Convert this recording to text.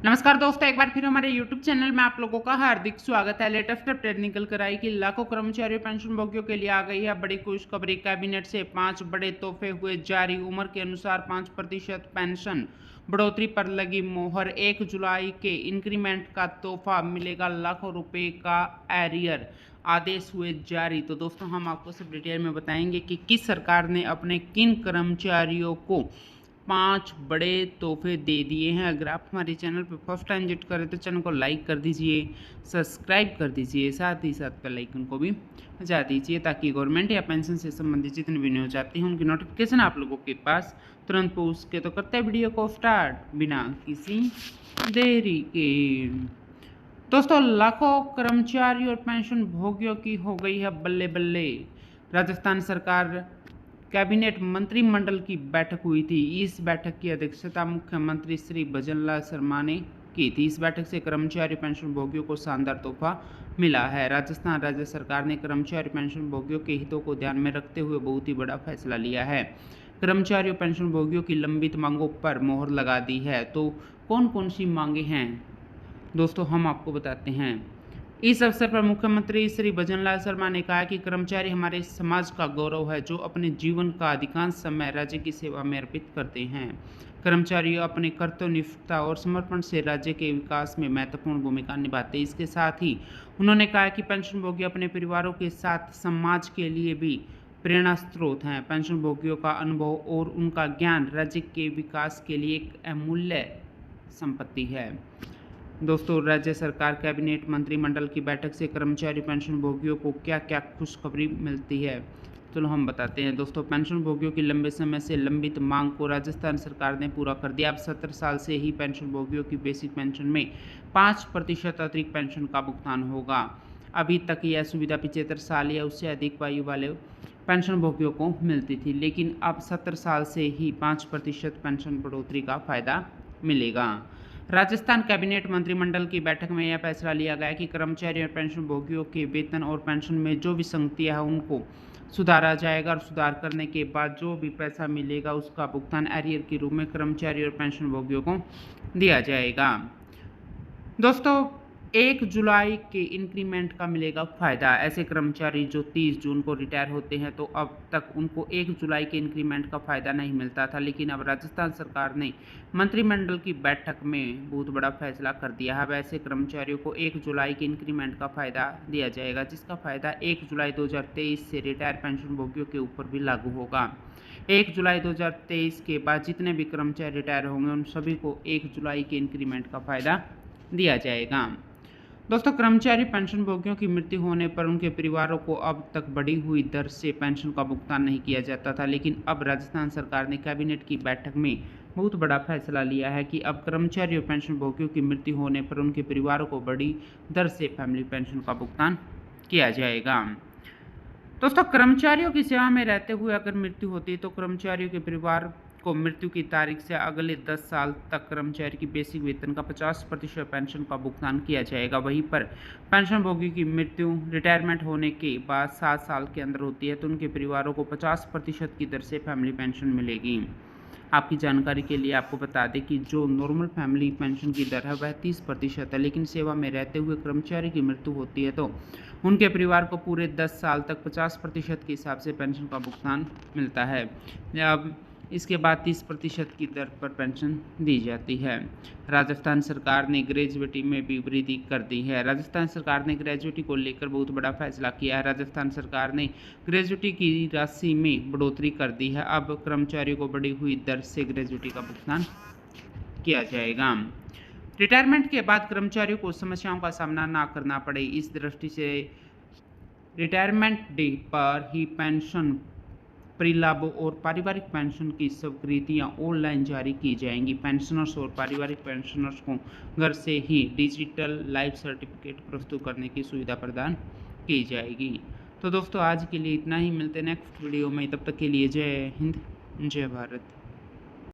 नमस्कार दोस्तों, एक बार फिर हमारे YouTube चैनल में आप लोगों का हार्दिक स्वागत है। लेटेस्ट अपडेट निकल कर आई कि लाखों कर्मचारियों पेंशन भोगियों के लिए आ गई है बड़ी खुशखबरी। कैबिनेट से 5 बड़े तोहफे हुए जारी। उम्र के अनुसार 5% पेंशन बढ़ोतरी पर लगी मोहर। 1 जुलाई के इंक्रीमेंट का तोहफा मिलेगा, लाखों रुपए का एरियर। आदेश हुए जारी। तो दोस्तों, हम आपको सब डिटेल में बताएंगे कि किस सरकार ने अपने किन कर्मचारियों को 5 बड़े तोहफे दे दिए हैं। अगर आप हमारे चैनल पर फर्स्ट टाइम विजिट करें तो चैनल को लाइक कर दीजिए, सब्सक्राइब कर दीजिए, साथ ही साथ बेल आइकन को भी बजा दीजिए ताकि गवर्नमेंट या पेंशन से संबंधित जितने वीडियो हो जाती हैं उनकी नोटिफिकेशन आप लोगों के पास तुरंत पहुँच सके। तो करते हैं वीडियो को स्टार्ट बिना किसी देरी के। दोस्तों, लाखों कर्मचारी और पेंशन भोगियों की हो गई है बल्ले बल्ले। राजस्थान सरकार कैबिनेट मंत्रिमंडल की बैठक हुई थी। इस बैठक की अध्यक्षता मुख्यमंत्री श्री भजनलाल शर्मा ने की थी। इस बैठक से कर्मचारी पेंशन भोगियों को शानदार तोहफा मिला है। राजस्थान राज्य सरकार ने कर्मचारी पेंशन भोगियों के हितों को ध्यान में रखते हुए बहुत ही बड़ा फैसला लिया है। कर्मचारियों पेंशन भोगियों की लंबित मांगों पर मोहर लगा दी है। तो कौन कौन सी मांगे हैं दोस्तों, हम आपको बताते हैं। इस अवसर पर मुख्यमंत्री श्री भजनलाल शर्मा ने कहा कि कर्मचारी हमारे समाज का गौरव है, जो अपने जीवन का अधिकांश समय राज्य की सेवा में अर्पित करते हैं। कर्मचारी अपने कर्तव्यनिष्ठता और समर्पण से राज्य के विकास में महत्वपूर्ण भूमिका निभाते हैं। इसके साथ ही उन्होंने कहा कि पेंशनभोगी अपने परिवारों के साथ समाज के लिए भी प्रेरणा स्रोत हैं। पेंशनभोगियों का अनुभव और उनका ज्ञान राज्य के विकास के लिए एक अमूल्य संपत्ति है। दोस्तों, राज्य सरकार कैबिनेट मंत्रिमंडल की बैठक से कर्मचारी पेंशन भोगियों को क्या क्या खुशखबरी मिलती है, चलो हम बताते हैं। दोस्तों, पेंशन भोगियों की लंबे समय से लंबित मांग को राजस्थान सरकार ने पूरा कर दिया। अब 70 साल से ही पेंशन भोगियों की बेसिक पेंशन में 5% अतिरिक्त पेंशन का भुगतान होगा। अभी तक यह सुविधा 75 साल या उससे अधिक आयु वाले पेंशन भोगियों को मिलती थी, लेकिन अब 70 साल से ही 5% पेंशन बढ़ोतरी का फायदा मिलेगा। राजस्थान कैबिनेट मंत्रिमंडल की बैठक में यह फैसला लिया गया कि कर्मचारी और पेंशन भोगियों के वेतन और पेंशन में जो विसंगतियां हैं उनको सुधारा जाएगा और सुधार करने के बाद जो भी पैसा मिलेगा उसका भुगतान एरियर के रूप में कर्मचारी और पेंशन भोगियों को दिया जाएगा। दोस्तों, 1 जुलाई के इंक्रीमेंट का मिलेगा फ़ायदा। ऐसे कर्मचारी जो 30 जून को रिटायर होते हैं तो अब तक उनको 1 जुलाई के इंक्रीमेंट का फ़ायदा नहीं मिलता था, लेकिन अब राजस्थान सरकार ने मंत्रिमंडल की बैठक में बहुत बड़ा फैसला कर दिया है। अब ऐसे कर्मचारियों को 1 जुलाई के इंक्रीमेंट का फ़ायदा दिया जाएगा, जिसका फ़ायदा 1 जुलाई 2023 से रिटायर पेंशन भोगियों के ऊपर भी लागू होगा। 1 जुलाई 2023 के बाद जितने भी कर्मचारी रिटायर होंगे उन सभी को 1 जुलाई के इंक्रीमेंट का फ़ायदा दिया जाएगा। दोस्तों, कर्मचारी पेंशन भोगियों की मृत्यु होने पर उनके परिवारों को अब तक बढ़ी हुई दर से पेंशन का भुगतान नहीं किया जाता था, लेकिन अब राजस्थान सरकार ने कैबिनेट की बैठक में बहुत बड़ा फैसला लिया है कि अब कर्मचारी और पेंशन भोगियों की मृत्यु होने पर उनके परिवारों को बड़ी दर से फैमिली पेंशन का भुगतान किया जाएगा। दोस्तों, कर्मचारियों की सेवा में रहते हुए अगर मृत्यु होती है तो कर्मचारियों के परिवार को मृत्यु की तारीख से अगले 10 साल तक कर्मचारी की बेसिक वेतन का 50% पेंशन का भुगतान किया जाएगा। वहीं पर पेंशनभोगी की मृत्यु रिटायरमेंट होने के बाद 7 साल के अंदर होती है तो उनके परिवारों को 50% की दर से फैमिली पेंशन मिलेगी। आपकी जानकारी के लिए आपको बता दें कि जो नॉर्मल फैमिली पेंशन की दर है वह 30% है, लेकिन सेवा में रहते हुए कर्मचारी की मृत्यु होती है तो उनके परिवार को पूरे 10 साल तक 50% के हिसाब से पेंशन का भुगतान मिलता है। अब इसके बाद 30% की दर पर पेंशन दी जाती है। राजस्थान सरकार ने ग्रेजुएटी में भी वृद्धि कर दी है। राजस्थान सरकार ने ग्रेजुएटी को लेकर बहुत बड़ा फैसला किया है। राजस्थान सरकार ने ग्रेजुएटी की राशि में बढ़ोतरी कर दी है। अब कर्मचारियों को बढ़ी हुई दर से ग्रेजुएटी का भुगतान किया जाएगा। रिटायरमेंट के बाद कर्मचारियों को समस्याओं का सामना ना करना पड़े, इस दृष्टि से रिटायरमेंट डे पर ही पेंशन परिलाभों और पारिवारिक पेंशन की स्वीकृतियां ऑनलाइन जारी की जाएंगी। पेंशनर्स और पारिवारिक पेंशनर्स को घर से ही डिजिटल लाइफ सर्टिफिकेट प्रस्तुत करने की सुविधा प्रदान की जाएगी। तो दोस्तों, आज के लिए इतना ही। मिलते हैं नेक्स्ट वीडियो में, तब तक के लिए जय हिंद, जय भारत।